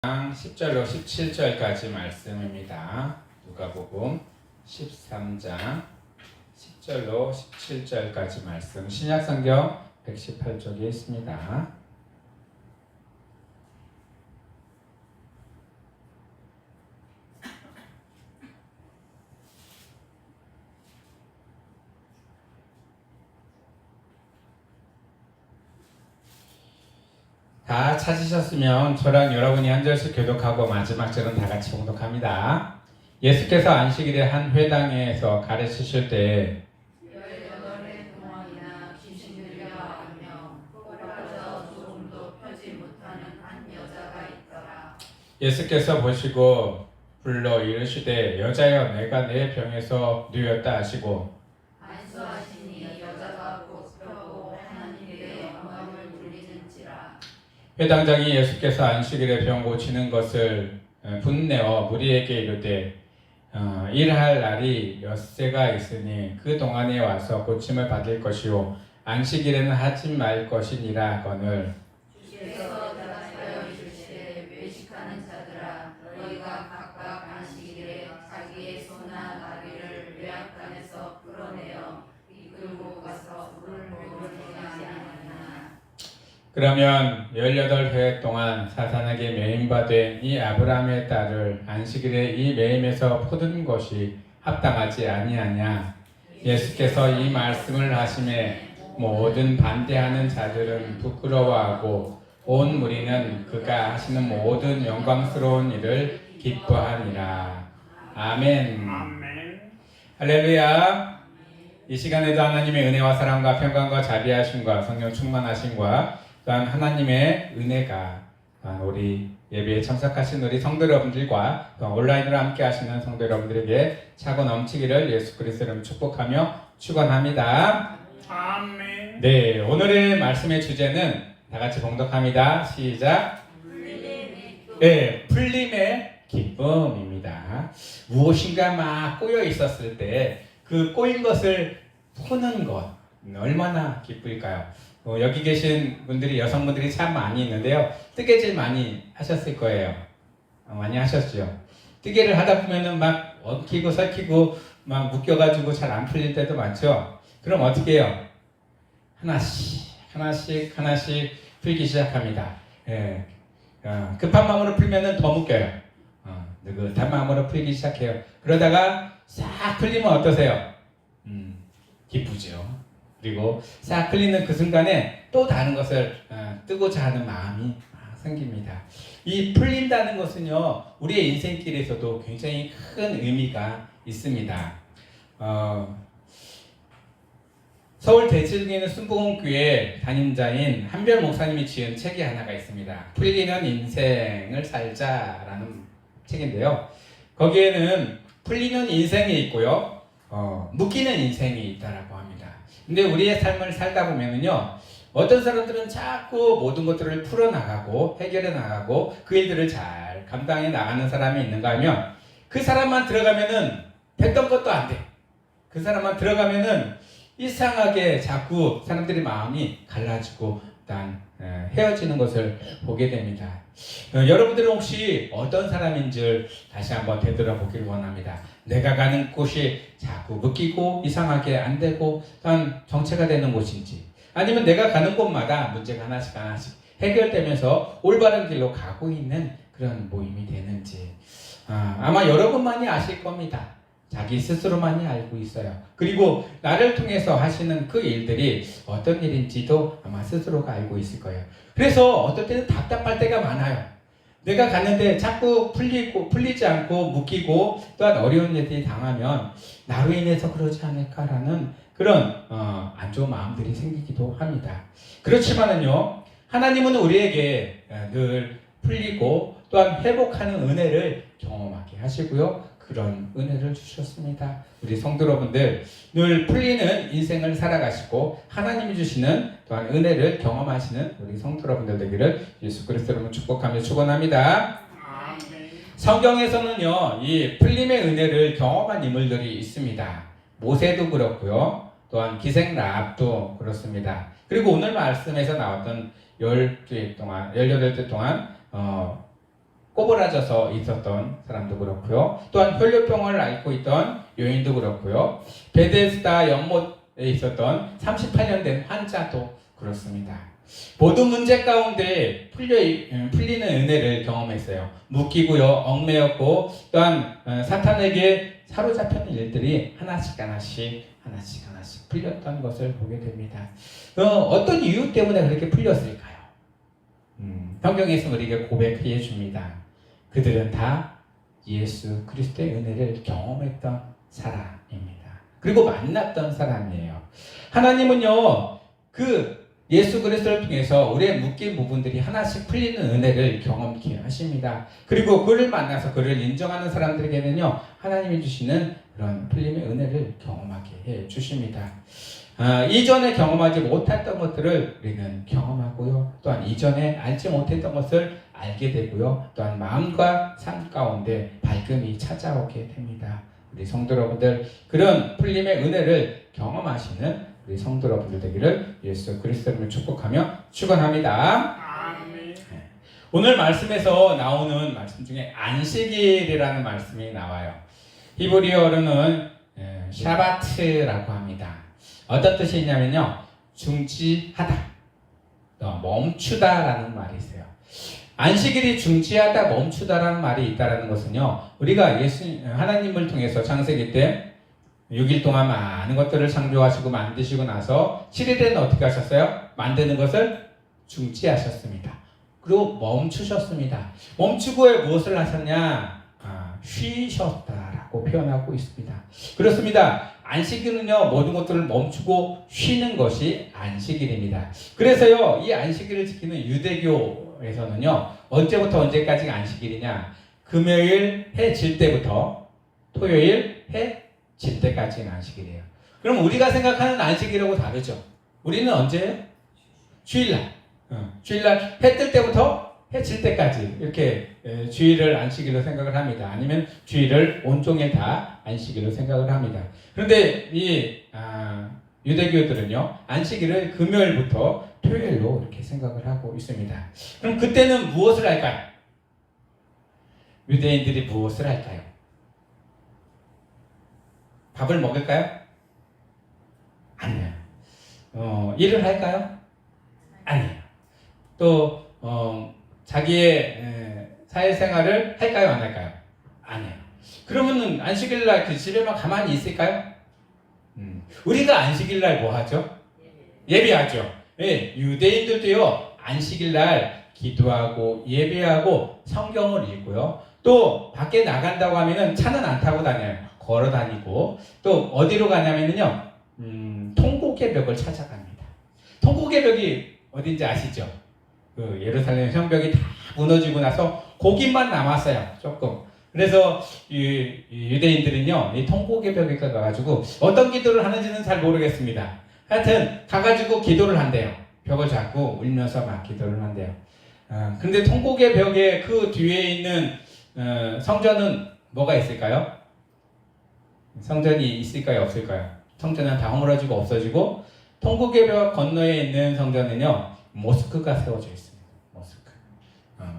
10절로 17절까지 말씀입니다. 누가복음 13장 10절로 17절까지 말씀, 신약성경 118쪽에 있습니다. 다 찾으셨으면 저랑 여러분이 한 절씩 교독하고 마지막 절은 다 같이 봉독합니다. 예수께서 안식일에 한 회당에서 가르치실 때 18해 동안이나 귀신 들려 하며 꼴아져 조금도 펴지 못하는 한 여자가 있더라. 예수께서 보시고 불러 이르시되 여자여 내가 내 병에서 누였다 하시고 안수하시니 여자가 곧 펴고 하나님께 영광을 돌리는지라. 회당장이 예수께서 안식일에 병 고치는 것을 분내어 무리에게 이르되 일할 날이 엿새가 있으니 그 동안에 와서 고침을 받을 것이요 안식일에는 하지 말 것이니라 하거늘. 주께서 대답하여 이르시되 외식하는 자들아 너희가 각각 안식일에 자기의 소나 나귀를 외양간에서 끌어내어 이끌고 가서 물을 먹으려 하지 아니하나. 그러면 18회 동안 사탄에게 매임받은 이 아브라함의 딸을 안식일에 이 매임에서 퍼든 것이 합당하지 아니하냐. 예수께서 이 말씀을 하심에 모든 반대하는 자들은 부끄러워하고 온 무리는 그가 하시는 모든 영광스러운 일을 기뻐하니라. 아멘. 할렐루야. 이 시간에도 하나님의 은혜와 사랑과 평강과 자비하심과 성령 충만하심과 또한 하나님의 은혜가 또한 우리 예배에 참석하신 우리 성도 여러분들과 또한 온라인으로 함께 하시는 성도 여러분들에게 차고 넘치기를 예수 그리스도 이름으로 축복하며 축원합니다. 아멘. 네, 오늘의 말씀의 주제는 다 같이 봉독합니다. 시작. 네, 풀림의 기쁨입니다. 무엇인가 막 꼬여 있었을 때 그 꼬인 것을 푸는 것 얼마나 기쁠까요? 여기 계신 분들이 여성분들이 참 많이 있는데요. 뜨개질 많이 하셨을 거예요. 많이 하셨죠. 뜨개를 하다 보면은 막 엉키고 설키고 막 묶여가지고 잘 안 풀릴 때도 많죠. 그럼 어떻게 해요? 하나씩 풀기 시작합니다. 예. 급한 마음으로 풀면은 더 묶여요. 느긋한 마음으로 풀기 시작해요. 그러다가 싹 풀리면 어떠세요? 기쁘죠. 그리고 싹 풀리는 그 순간에 또 다른 것을 뜨고자 하는 마음이 생깁니다. 이 풀린다는 것은요, 우리의 인생길에서도 굉장히 큰 의미가 있습니다. 서울 대치동에 있는 순복음교회 담임자인 한별 목사님이 지은 책이 하나가 있습니다. 풀리는 인생을 살자라는 책인데요. 거기에는 풀리는 인생이 있고요, 묶이는 인생이 있다라고 합니다. 근데 우리의 삶을 살다 보면은요, 어떤 사람들은 자꾸 모든 것들을 풀어나가고 해결해 나가고 그 일들을 잘 감당해 나가는 사람이 있는가 하면 그 사람만 들어가면은 됐던 것도 안 돼. 그 사람만 들어가면은 이상하게 자꾸 사람들의 마음이 갈라지고 일단 헤어지는 것을 보게 됩니다. 여러분들은 혹시 어떤 사람인지 다시 한번 되돌아보길 원합니다. 내가 가는 곳이 자꾸 묶이고 이상하게 안 되고 또한 정체가 되는 곳인지, 아니면 내가 가는 곳마다 문제가 하나씩 해결되면서 올바른 길로 가고 있는 그런 모임이 되는지, 아마 여러분만이 아실 겁니다. 자기 스스로만이 알고 있어요. 그리고 나를 통해서 하시는 그 일들이 어떤 일인지도 아마 스스로가 알고 있을 거예요. 그래서 어떨 때는 답답할 때가 많아요. 내가 갔는데 자꾸 풀리지 않고 묶이고 또한 어려운 일들이 당하면 나로 인해서 그러지 않을까라는 그런 안 좋은 마음들이 생기기도 합니다. 그렇지만은요, 하나님은 우리에게 늘 풀리고 또한 회복하는 은혜를 경험하게 하시고요, 그런 은혜를 주셨습니다. 우리 성도 여러분들 늘 풀리는 인생을 살아가시고 하나님이 주시는 또한 은혜를 경험하시는 우리 성도 여러분들 되기를 예수 그리스도 이름으로 축복하며 축원합니다. 성경에서는요, 이 풀림의 은혜를 경험한 인물들이 있습니다. 모세도 그렇고요, 또한 기생 라합도 그렇습니다. 그리고 오늘 말씀에서 나왔던 18대 동안 꼬부라져서 있었던 사람도 그렇고요. 또한 혈류병을 앓고 있던 여인도 그렇고요. 베데스다 연못에 있었던 38년 된 환자도 그렇습니다. 모든 문제 가운데 풀리는 은혜를 경험했어요. 묶이고요, 얽매였고, 또한 사탄에게 사로잡혔던 일들이 하나씩 풀렸던 것을 보게 됩니다. 어떤 이유 때문에 그렇게 풀렸을까요? 성경에서 우리에게 고백해 줍니다. 그들은 다 예수 그리스도의 은혜를 경험했던 사람입니다. 그리고 만났던 사람이에요. 하나님은요, 그 예수 그리스도를 통해서 우리의 묶인 부분들이 하나씩 풀리는 은혜를 경험케 하십니다. 그리고 그를 만나서 그를 인정하는 사람들에게는요, 하나님이 주시는 그런 풀림의 은혜를 경험하게 해 주십니다. 이전에 경험하지 못했던 것들을 우리는 경험하고요, 또한 이전에 알지 못했던 것을 알게 되고요, 또한 마음과 삶 가운데 밝음이 찾아오게 됩니다. 우리 성도 여러분들, 그런 풀림의 은혜를 경험하시는 우리 성도 여러분들 되기를 예수 그리스도를 축복하며 축원합니다. 아멘. 오늘 말씀에서 나오는 말씀 중에 안식일이라는 말씀이 나와요. 히브리어로는 샤바트라고 합니다. 어떤 뜻이 있냐면요, 중지하다, 멈추다라는 말이 있어요. 안식일이 중지하다, 멈추다라는 말이 있다라는 것은요, 우리가 하나님을 통해서 창세기 때 6일 동안 많은 것들을 창조하시고 만드시고 나서 7일에는 어떻게 하셨어요? 만드는 것을 중지하셨습니다. 그리고 멈추셨습니다. 멈추고 무엇을 하셨냐? 쉬셨다라고 표현하고 있습니다. 그렇습니다. 안식일은요, 모든 것들을 멈추고 쉬는 것이 안식일입니다. 그래서요, 이 안식일을 지키는 유대교에서는요, 언제부터 언제까지가 안식일이냐? 금요일 해 질 때부터 토요일 해 질 때까지는 안식일이에요. 그럼 우리가 생각하는 안식일하고 다르죠? 우리는 언제예요? 주일날. 주일날 해 뜰 때부터 해 질 때까지 이렇게 주일을 안식일로 생각을 합니다. 아니면 주일을 온종일 다 안식일로 생각을 합니다. 그런데 이 유대교들은요, 안식일을 금요일부터 토요일로 이렇게 생각을 하고 있습니다. 그럼 그때는 무엇을 할까요? 유대인들이 무엇을 할까요? 밥을 먹을까요? 아니에요. 일을 할까요? 아니에요. 또 자기의 사회생활을 할까요? 안 할까요? 아니에요. 그러면은 안식일날 그 집에만 가만히 있을까요? 우리가 안식일날 뭐 하죠? 예배하죠. 네, 유대인들도요, 안식일날 기도하고 예배하고 성경을 읽고요, 또 밖에 나간다고 하면은 차는 안 타고 다녀요. 걸어 다니고, 또 어디로 가냐면요, 통곡의 벽을 찾아갑니다. 통곡의 벽이 어딘지 아시죠? 그 예루살렘 성벽이 다 무너지고 나서 고깃만 남았어요, 조금. 그래서 이 유대인들은요, 이 통곡의 벽에 가가지고 어떤 기도를 하는지는 잘 모르겠습니다. 하여튼 가가지고 기도를 한대요. 벽을 잡고 울면서 막 기도를 한대요. 근데 통곡의 벽에 그 뒤에 있는 성전은 뭐가 있을까요? 성전이 있을까요, 없을까요? 성전은 다 허물어지고 없어지고, 통곡의 벽 건너에 있는 성전은요, 모스크가 세워져 있습니다. 모스크.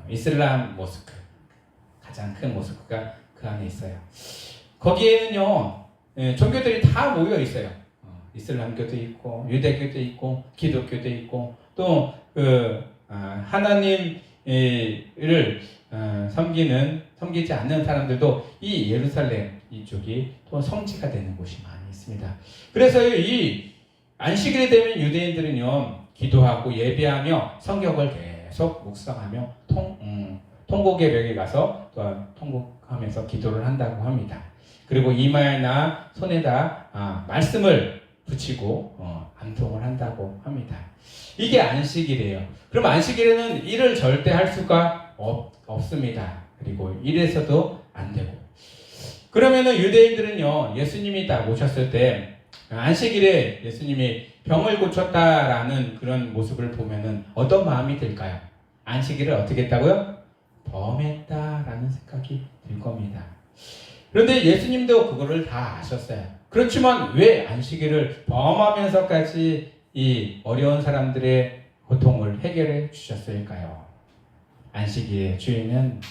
이슬람 모스크. 가장 큰 모스크가 그 안에 있어요. 거기에는요, 종교들이 다 모여 있어요. 이슬람교도 있고, 유대교도 있고, 기독교도 있고, 또 하나님을 섬기지 않는 사람들도 이 예루살렘 이쪽이 또 성지가 되는 곳이 많이 있습니다. 그래서 이 안식일이 되면 유대인들은요, 기도하고 예배하며 성경을 계속 묵상하며 통곡의 벽에 가서 또 통곡하면서 기도를 한다고 합니다. 그리고 이마에나 손에다 말씀을 붙이고 암송을 한다고 합니다. 이게 안식일이에요. 그럼 안식일에는 일을 절대 할 수가 없습니다. 그리고 일에서도 안 되고. 그러면은 유대인들은요, 예수님이 딱 오셨을 때 안식일에 예수님이 병을 고쳤다라는 그런 모습을 보면은 어떤 마음이 들까요? 안식일을 어떻게 했다고요? 범했다라는 생각이 들 겁니다. 그런데 예수님도 그거를 다 아셨어요. 그렇지만 왜 안식일을 범하면서까지 이 어려운 사람들의 고통을 해결해 주셨을까요? 안식일의 주인은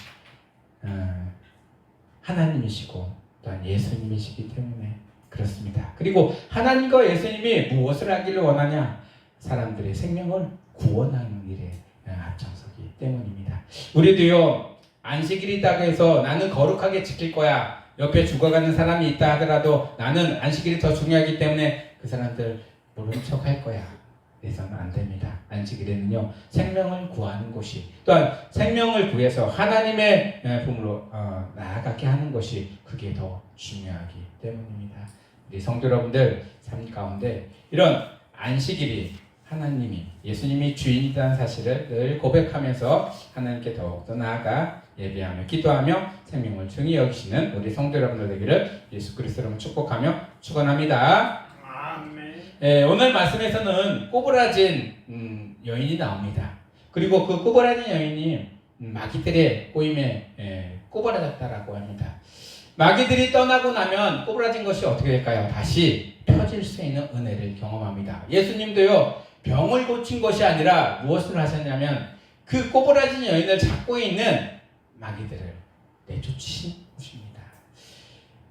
하나님이시고 또한 예수님이시기 때문에 그렇습니다. 그리고 하나님과 예수님이 무엇을 하기를 원하냐? 사람들의 생명을 구원하는 일에 앞장서기 때문입니다. 우리도요, 안식일이라고 해서 나는 거룩하게 지킬 거야, 옆에 죽어가는 사람이 있다 하더라도 나는 안식일이 더 중요하기 때문에 그 사람들 모른 척 할 거야, 그래서는 안 됩니다. 안식일에는요, 생명을 구하는 곳이, 또한 생명을 구해서 하나님의 품으로 나아가게 하는 것이 그게 더 중요하기 때문입니다. 우리 성도 여러분들 삶 가운데 이런 안식일이 하나님이, 예수님이 주인이라는 사실을 늘 고백하면서 하나님께 더욱더 나아가 예배하며 기도하며 생명을 중히 여기시는 우리 성도 여러분들 되기를 예수 그리스도로 축복하며 축원합니다. 아멘. 오늘 말씀에서는 꼬부라진 여인이 나옵니다. 그리고 그 꼬부라진 여인이 마귀들의 꼬임에 꼬부라졌다라고 합니다. 마귀들이 떠나고 나면 꼬부라진 것이 어떻게 될까요? 다시 펴질 수 있는 은혜를 경험합니다. 예수님도요, 병을 고친 것이 아니라 무엇을 하셨냐면 그 꼬부라진 여인을 잡고 있는 마귀들을 내쫓으신 것입니다.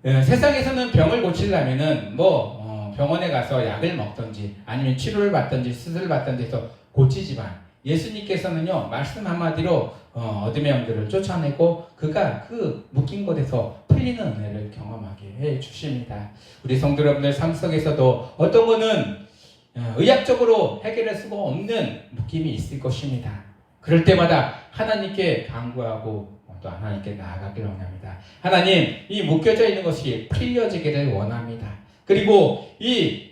세상에서는 병을 고치려면은 병원에 가서 약을 먹든지 아니면 치료를 받든지 수술을 받든지 해서 고치지만 예수님께서는요, 말씀 한마디로 어둠의 영들을 쫓아내고 그가 그 묶인 곳에서 풀리는 은혜를 경험하게 해 주십니다. 우리 성도 여러분들 삶 속에서도 어떤 거는 의학적으로 해결할 수가 없는 묶임이 있을 것입니다. 그럴 때마다 하나님께 간구하고 또 하나님께 나아가기를 원합니다. 하나님, 이 묶여져 있는 것이 풀려지기를 원합니다. 그리고 이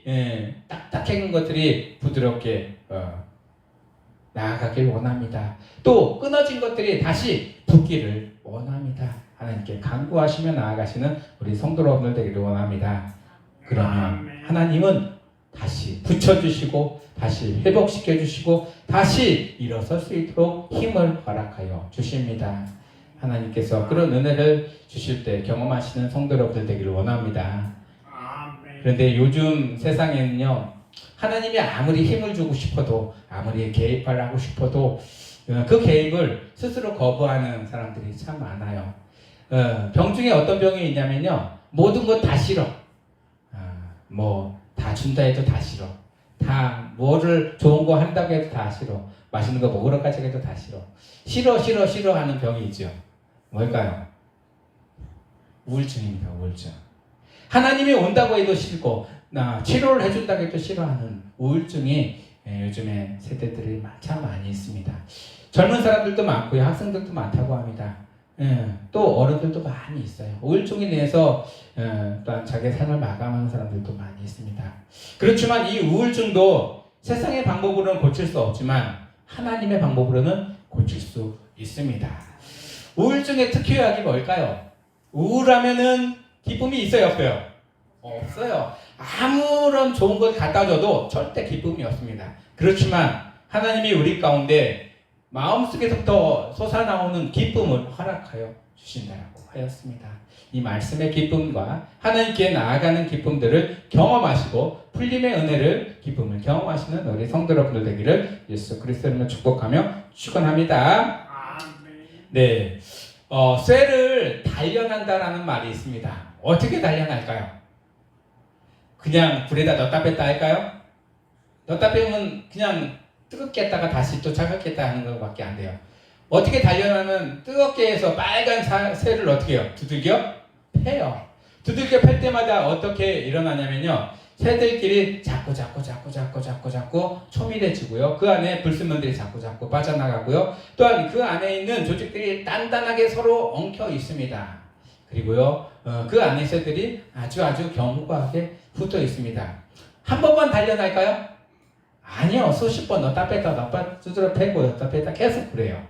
딱딱한 것들이 부드럽게 나아가길 원합니다. 또 끊어진 것들이 다시 붙기를 원합니다. 하나님께 간구하시며 나아가시는 우리 성도 여러분들 되기를 원합니다. 그러면 하나님은 다시 붙여주시고 다시 회복시켜주시고 다시 일어설 수 있도록 힘을 허락하여 주십니다. 하나님께서 그런 은혜를 주실 때 경험하시는 성도 여러분들 되기를 원합니다. 그런데 요즘 세상에는요, 하나님이 아무리 힘을 주고 싶어도 아무리 개입을 하고 싶어도 그 개입을 스스로 거부하는 사람들이 참 많아요. 병 중에 어떤 병이 있냐면요, 모든 것 다 싫어. 다 준다 해도 다 싫어. 다 뭐를 좋은 거 한다고 해도 다 싫어. 맛있는 거 먹으러까지 해도 다 싫어. 싫어 하는 병이 있죠. 뭘까요? 우울증입니다. 우울증. 하나님이 온다고 해도 싫고 치료를 해준다고 해도 싫어하는 우울증이 요즘에 세대들이 참 많이 있습니다. 젊은 사람들도 많고요, 학생들도 많다고 합니다. 또 어른들도 많이 있어요. 우울증에 대해서 또한 자기 삶을 마감하는 사람들도 많이 있습니다. 그렇지만 이 우울증도 세상의 방법으로는 고칠 수 없지만 하나님의 방법으로는 고칠 수 있습니다. 우울증의 특효약이 뭘까요? 우울하면은 기쁨이 있어요, 없어요? 없어요. 아무런 좋은 걸 갖다 줘도 절대 기쁨이 없습니다. 그렇지만 하나님이 우리 가운데 마음속에서부터 솟아나오는 기쁨을 허락하여 주신다고 하였습니다. 이 말씀의 기쁨과 하나님께 나아가는 기쁨들을 경험하시고 풀림의 은혜를, 기쁨을 경험하시는 우리 성도 여러분들 되기를 예수 그리스도로 축복하며 축원합니다. 네, 쇠를 단련한다라는 말이 있습니다. 어떻게 단련할까요? 그냥 불에다 넣었다 뺐다 할까요? 넣었다 빼면 그냥 뜨겁게 했다가 다시 또 차갑게 했다 하는 것밖에 안 돼요. 어떻게 단련하면 뜨겁게 해서 빨간 쇠를 어떻게 해요? 두들겨 패요. 두들겨 팰 때마다 어떻게 일어나냐면요, 새들끼리 자꾸 초밀해지고요, 그 안에 불순물들이 자꾸 빠져나가고요, 또한 그 안에 있는 조직들이 단단하게 서로 엉켜 있습니다. 그리고요, 그 안에 새들이 아주 견고하게 붙어 있습니다. 한 번만 단련할까요? 아니요, 수십 번 넣었다 뺐다 두드려 패고 넣었다 뺐다 계속 그래요.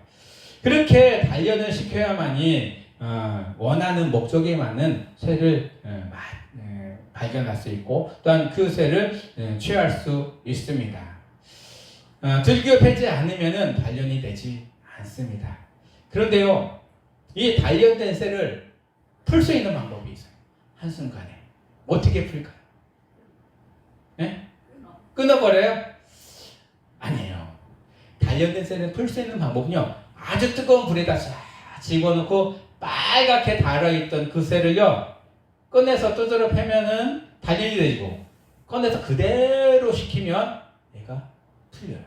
그렇게 단련을 시켜야만이 원하는 목적에 맞는 쇠를 발견할 수 있고 또한 그 쇠를 취할 수 있습니다. 들겨 패지 않으면 단련이 되지 않습니다. 그런데요, 이 단련된 쇠를 풀 수 있는 방법이 있어요. 한순간에. 어떻게 풀까요? 끊어버려요? 아니에요. 단련된 쇠를 풀 수 있는 방법은요, 아주 뜨거운 불에다 쫙 집어넣고 빨갛게 달아있던 그 쇠를요, 꺼내서 두드려 패면은 단련이 되고, 꺼내서 그대로 식히면 얘가 풀려요.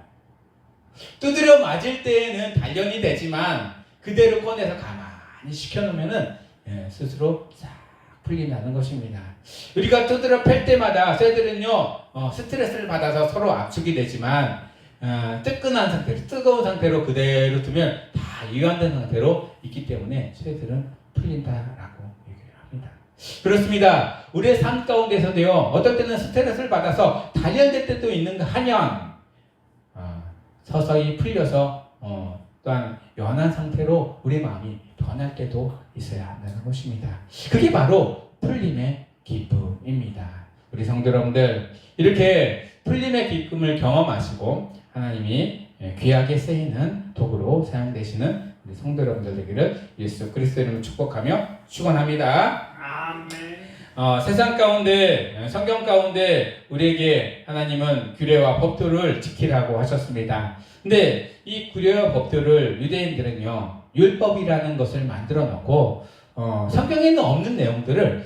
두드려 맞을 때에는 단련이 되지만 그대로 꺼내서 가만히 식혀놓으면은 스스로 싹 풀린다는 것입니다. 우리가 두드려 팰 때마다 쇠들은요, 스트레스를 받아서 서로 압축이 되지만 뜨끈한 상태로, 뜨거운 상태로 그대로 두면 다 이완된 상태로 있기 때문에 쇠들은 풀린다라고 얘기를 합니다. 그렇습니다. 우리의 삶 가운데서도요, 어떨 때는 스트레스를 받아서 단련될 때도 있는가 하면 서서히 풀려서 또한 연한 상태로 우리 마음이 변할 때도 있어야 한다는 것입니다. 그게 바로 풀림의 기쁨입니다. 우리 성도 여러분들, 이렇게 풀림의 기쁨을 경험하시고 하나님이 귀하게 쓰이는 도구로 사용되시는 우리 성도 여러분들 되기를 예수 그리스도의 이름으로 축복하며 축원합니다. 아멘. 세상 가운데, 성경 가운데 우리에게 하나님은 규례와 법도를 지키라고 하셨습니다. 근데 이 규례와 법도를 유대인들은요, 율법이라는 것을 만들어 놓고 성경에는 없는 내용들을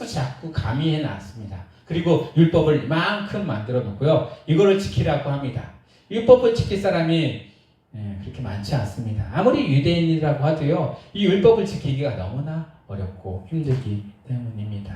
자꾸 가미해 놨습니다. 그리고 율법을 이만큼 만들어 놓고요, 이거를 지키라고 합니다. 율법을 지킬 사람이 그렇게 많지 않습니다. 아무리 유대인이라고 하도요, 이 율법을 지키기가 너무나 어렵고 힘들기 때문입니다.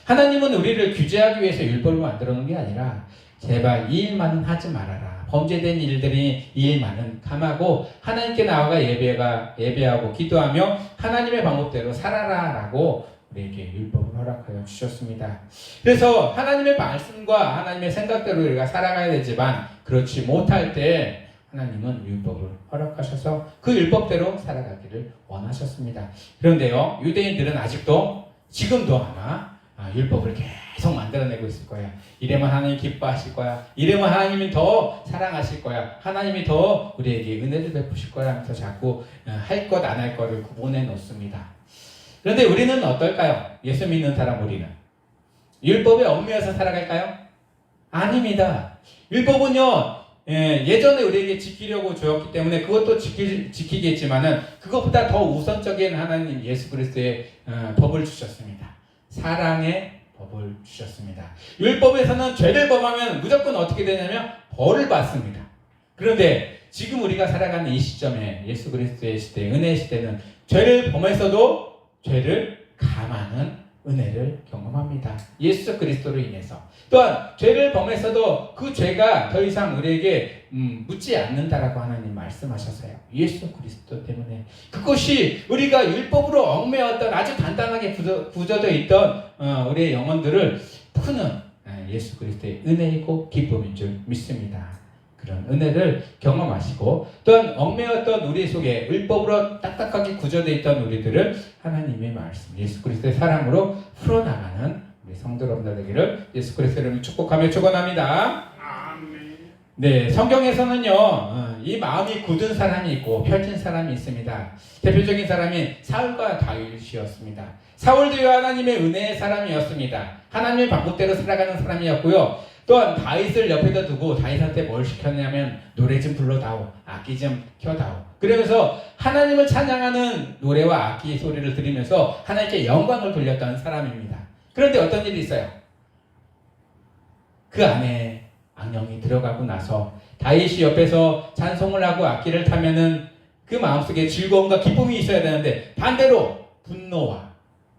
하나님은 우리를 규제하기 위해서 율법을 만들어 놓은 게 아니라 제발 이 일만은 하지 말아라. 범죄된 일들이 이 일만은 감하고 하나님께 나아가 예배하고 기도하며 하나님의 방법대로 살아라라고 우리에게 율법을 허락하여 주셨습니다. 그래서 하나님의 말씀과 하나님의 생각대로 우리가 살아가야 되지만 그렇지 못할 때 하나님은 율법을 허락하셔서 그 율법대로 살아가기를 원하셨습니다. 그런데요, 유대인들은 아직도 지금도 아마 율법을 계속 만들어내고 있을 거예요. 이래만 하나님 기뻐하실 거야. 이래만 하나님이 더 사랑하실 거야. 하나님이 더 우리에게 은혜를 베푸실 거야 하면서 자꾸 할 것 안 할 것을 구분해 놓습니다. 그런데 우리는 어떨까요? 예수 믿는 사람 우리는 율법에 얽매여서 살아갈까요? 아닙니다. 율법은요, 예전에 우리에게 지키려고 주었기 때문에 그것도 지키겠지만은 그것보다 더 우선적인 하나님 예수 그리스도의 법을 주셨습니다. 사랑의 법을 주셨습니다. 율법에서는 죄를 범하면 무조건 어떻게 되냐면 벌을 받습니다. 그런데 지금 우리가 살아가는 이 시점에 예수 그리스도의 시대, 은혜의 시대는 죄를 범해서도 죄를 감하는 은혜를 경험합니다. 예수 그리스도로 인해서. 또한 죄를 범해서도 그 죄가 더 이상 우리에게 묻지 않는다라고 하나님 말씀하셨어요. 예수 그리스도 때문에. 그것이 우리가 율법으로 얽매였던 아주 단단하게 굳어져 있던 우리의 영혼들을 푸는 예수 그리스도의 은혜이고 기쁨인 줄 믿습니다. 그런 은혜를 경험하시고 또한 얽매였던 우리 속에 율법으로 딱딱하게 굳어져 있던 우리들을 하나님의 말씀, 예수 그리스도의 사랑으로 풀어나가는 우리 성도 여러분들 되기를 예수 그리스도의 이름으로 축복하며 축원합니다. 네, 성경에서는요, 이 마음이 굳은 사람이 있고 펴진 사람이 있습니다. 대표적인 사람이 사울과 다윗이었습니다. 사울도 하나님의 은혜의 사람이었습니다. 하나님의 방법대로 살아가는 사람이었고요. 또한 다윗을 옆에다 두고 다윗한테 뭘 시켰냐면 노래 좀 불러다오, 악기 좀 켜다오. 그러면서 하나님을 찬양하는 노래와 악기 소리를 들으면서 하나님께 영광을 돌렸던 사람입니다. 그런데 어떤 일이 있어요? 그 안에 악령이 들어가고 나서 다윗이 옆에서 찬송을 하고 악기를 타면은 그 마음속에 즐거움과 기쁨이 있어야 되는데 반대로 분노와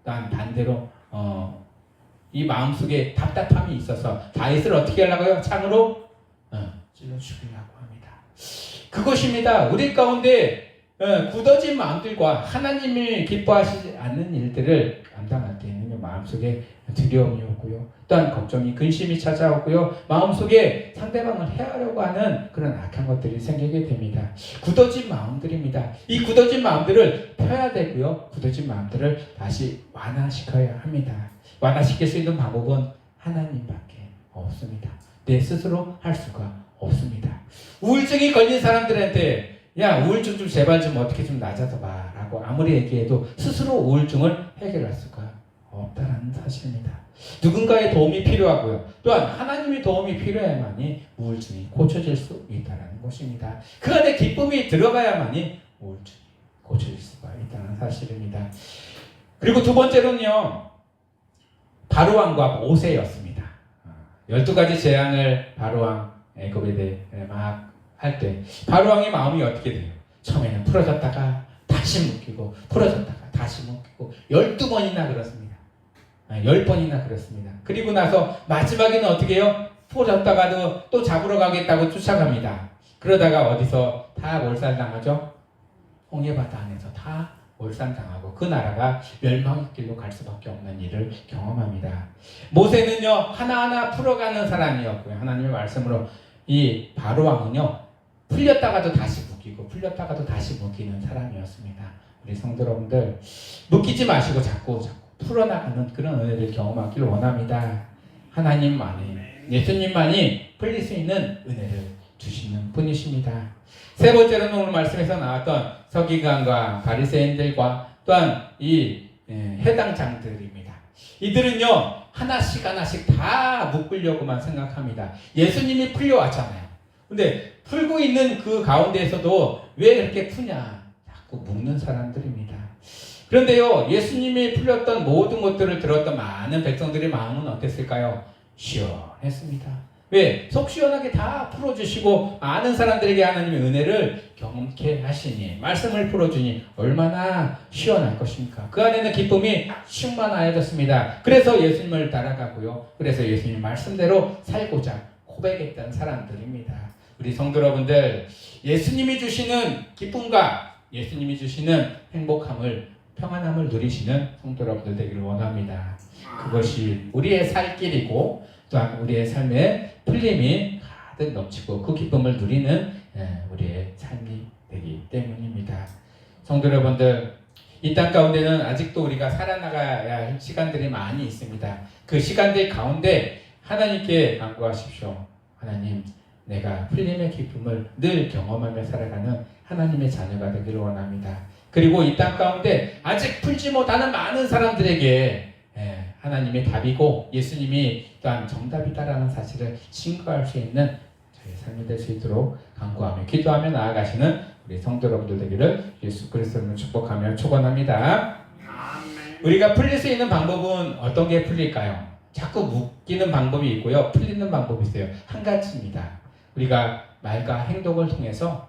또한 반대로 이 마음속에 답답함이 있어서 다윗을 어떻게 하려고요? 창으로 찔러 죽이려고 합니다. 그것입니다. 우리 가운데 굳어진 마음들과 하나님을 기뻐하시지 않는 일들을 감당할 때는 마음속에 두려움이 오고요. 또한 걱정이 근심이 찾아오고요. 마음속에 상대방을 해하려고 하는 그런 악한 것들이 생기게 됩니다. 굳어진 마음들입니다. 이 굳어진 마음들을 펴야 되고요. 굳어진 마음들을 다시 완화시켜야 합니다. 완화시킬 수 있는 방법은 하나님밖에 없습니다. 내 스스로 할 수가 없습니다. 우울증이 걸린 사람들한테 야, 우울증 좀 제발 좀 어떻게 좀 낮아서 봐 라고 아무리 얘기해도 스스로 우울증을 해결할 수가 없다는 사실입니다. 누군가의 도움이 필요하고요. 또한 하나님의 도움이 필요해야만이 우울증이 고쳐질 수 있다는 것입니다. 그 안에 기쁨이 들어가야만이 우울증이 고칠 수가 있다는 사실입니다. 그리고 두 번째로는요, 바로왕과 모세였습니다. 12가지 재앙을 바로왕 애굽에 대해 막 할 때 바로왕의 마음이 어떻게 돼요? 처음에는 풀어졌다가 다시 묶이고 풀어졌다가 다시 묶이고 12번이나 그렇습니다. 10번이나 그렇습니다. 그리고 나서 마지막에는 어떻게 해요? 풀어졌다가도 또 잡으러 가겠다고 쫓아갑니다. 그러다가 어디서 다 몰살당하죠? 홍해바다 안에서 다 몰살당하고 그 나라가 멸망의 길로 갈 수밖에 없는 일을 경험합니다. 모세는요, 하나하나 풀어가는 사람이었고요. 하나님의 말씀으로 이 바로왕은요, 풀렸다가도 다시 묶이고 풀렸다가도 다시 묶이는 사람이었습니다. 우리 성도 여러분들, 묶이지 마시고 자꾸 풀어나가는 그런 은혜를 경험하기를 원합니다. 하나님만이, 예수님만이 풀릴 수 있는 은혜를 주시는 분이십니다. 세 번째로는 오늘 말씀에서 나왔던 서기관과 바리새인들과 또한 이 해당장들입니다. 이들은요, 하나씩 다 묶으려고만 생각합니다. 예수님이 풀려왔잖아요. 근데 풀고 있는 그 가운데에서도 왜 그렇게 푸냐? 자꾸 묶는 사람들입니다. 그런데요, 예수님이 풀렸던 모든 것들을 들었던 많은 백성들의 마음은 어땠을까요? 시원했습니다. 왜? 속 시원하게 다 풀어주시고 많은 사람들에게 하나님의 은혜를 경험케 하시니, 말씀을 풀어주니 얼마나 시원할 것입니까? 그 안에는 기쁨이 충만하여졌습니다. 그래서 예수님을 따라가고요, 그래서 예수님 말씀대로 살고자 고백했던 사람들입니다. 우리 성도 여러분들, 예수님이 주시는 기쁨과 예수님이 주시는 행복함을, 평안함을 누리시는 성도 여러분들 되기를 원합니다. 그것이 우리의 살 길이고 또한 우리의 삶에 풀림이 가득 넘치고 그 기쁨을 누리는 우리의 삶이 되기 때문입니다. 성도 여러분들, 이 땅 가운데는 아직도 우리가 살아나가야 할 시간들이 많이 있습니다. 그 시간들 가운데 하나님께 간구하십시오. 하나님, 내가 풀림의 기쁨을 늘 경험하며 살아가는 하나님의 자녀가 되기를 원합니다. 그리고 이 땅 가운데 아직 풀지 못하는 많은 사람들에게 하나님의 답이고 예수님이 또한 정답이다라는 사실을 증거할 수 있는 저희 삶이 될 수 있도록 간구하며 기도하며 나아가시는 우리 성도 여러분들 되기를 예수 그리스도로 축복하며 축원합니다. 우리가 풀릴 수 있는 방법은 어떤 게 풀릴까요? 자꾸 묶이는 방법이 있고요, 풀리는 방법이 있어요. 한 가지입니다. 우리가 말과 행동을 통해서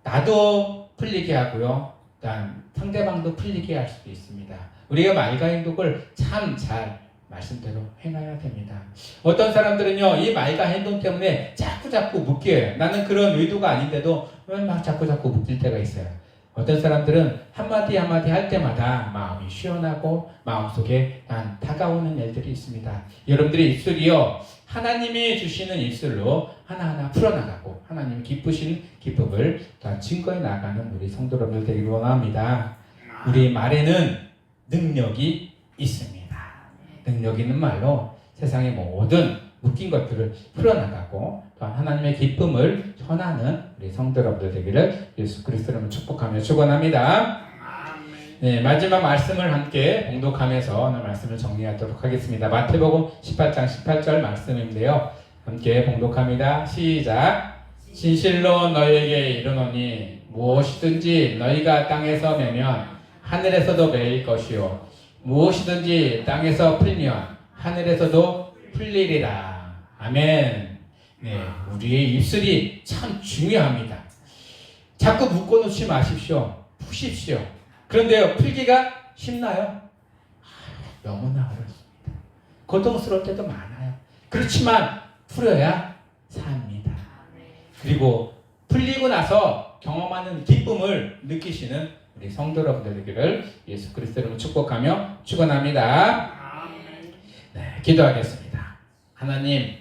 나도 풀리게 하고요, 또한 상대방도 풀리게 할 수도 있습니다. 우리가 말과 행동을 참 잘 말씀대로 행해야 됩니다. 어떤 사람들은요, 이 말과 행동 때문에 자꾸 묶여요. 나는 그런 의도가 아닌데도 왜 막 자꾸 묶일 때가 있어요. 어떤 사람들은 한마디 할 때마다 마음이 시원하고 마음속에 다가오는 일들이 있습니다. 여러분들의 입술이요, 하나님이 주시는 입술로 하나하나 풀어나가고 하나님이 기쁘신 기쁨을 또한 증거해 나가는 우리 성도 여러분들 되기를 원합니다. 우리 말에는 능력이 있습니다. 능력 있는 말로 세상의 모든 묶인 것들을 풀어나가고 또한 하나님의 기쁨을 전하는 우리 성도 여러분들 되기를 예수 그리스도로 축복하며 축원합니다. 네, 마지막 말씀을 함께 봉독하면서 오늘 말씀을 정리하도록 하겠습니다. 마태복음 18장 18절 말씀인데요, 함께 봉독합니다. 시작. 진실로 너희에게 이르노니 무엇이든지 너희가 땅에서 매면 하늘에서도 매일 것이요 무엇이든지 땅에서 풀면 하늘에서도 풀리리라. 아멘. 네, 우리의 입술이 참 중요합니다. 자꾸 묶어놓지 마십시오. 푸십시오. 그런데요, 풀기가 쉽나요? 너무나 어렵습니다. 고통스러울 때도 많아요. 그렇지만 풀어야 삽니다. 그리고 풀리고 나서 경험하는 기쁨을 느끼시는 우리 성도 여러분들 되기를 예수 그리스도로 축복하며 축원합니다. 네, 기도하겠습니다. 하나님,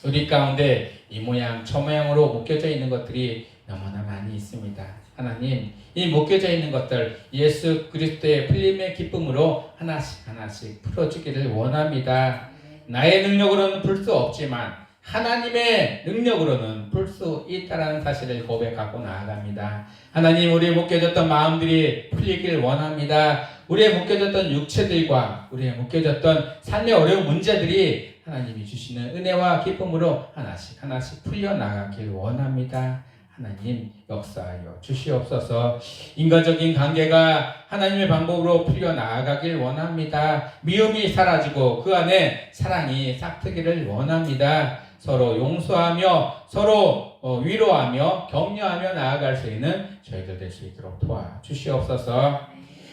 우리 가운데 이 모양 저 모양으로 묶여져 있는 것들이 너무나 많이 있습니다. 하나님, 이 묶여져 있는 것들 예수 그리스도의 풀림의 기쁨으로 하나씩 풀어주기를 원합니다. 나의 능력으로는 풀 수 없지만 하나님의 능력으로는 풀 수 있다라는 사실을 고백하고 나아갑니다. 하나님, 우리의 묶여졌던 마음들이 풀리길 원합니다. 우리의 묶여졌던 육체들과 우리의 묶여졌던 삶의 어려운 문제들이 하나님이 주시는 은혜와 기쁨으로 하나씩 풀려나가길 원합니다. 하나님 역사하여 주시옵소서. 인간적인 관계가 하나님의 방법으로 풀려 나아가길 원합니다. 미움이 사라지고 그 안에 사랑이 싹트기를 원합니다. 서로 용서하며 서로 위로하며 격려하며 나아갈 수 있는 저희들 될 수 있도록 도와주시옵소서.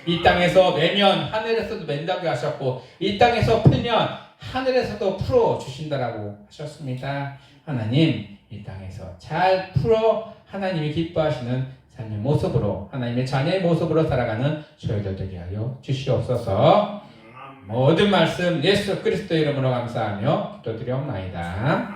이 땅에서 매면 하늘에서도 맨다고 하셨고 이 땅에서 풀면 하늘에서도 풀어주신다라고 하셨습니다. 하나님 이 땅에서 잘 풀어 하나님이 기뻐하시는 삶의 모습으로 하나님의 자녀의 모습으로 살아가는 저희들 되게 하여 주시옵소서. 모든 말씀 예수 그리스도 이름으로 감사하며 기도드리옵나이다.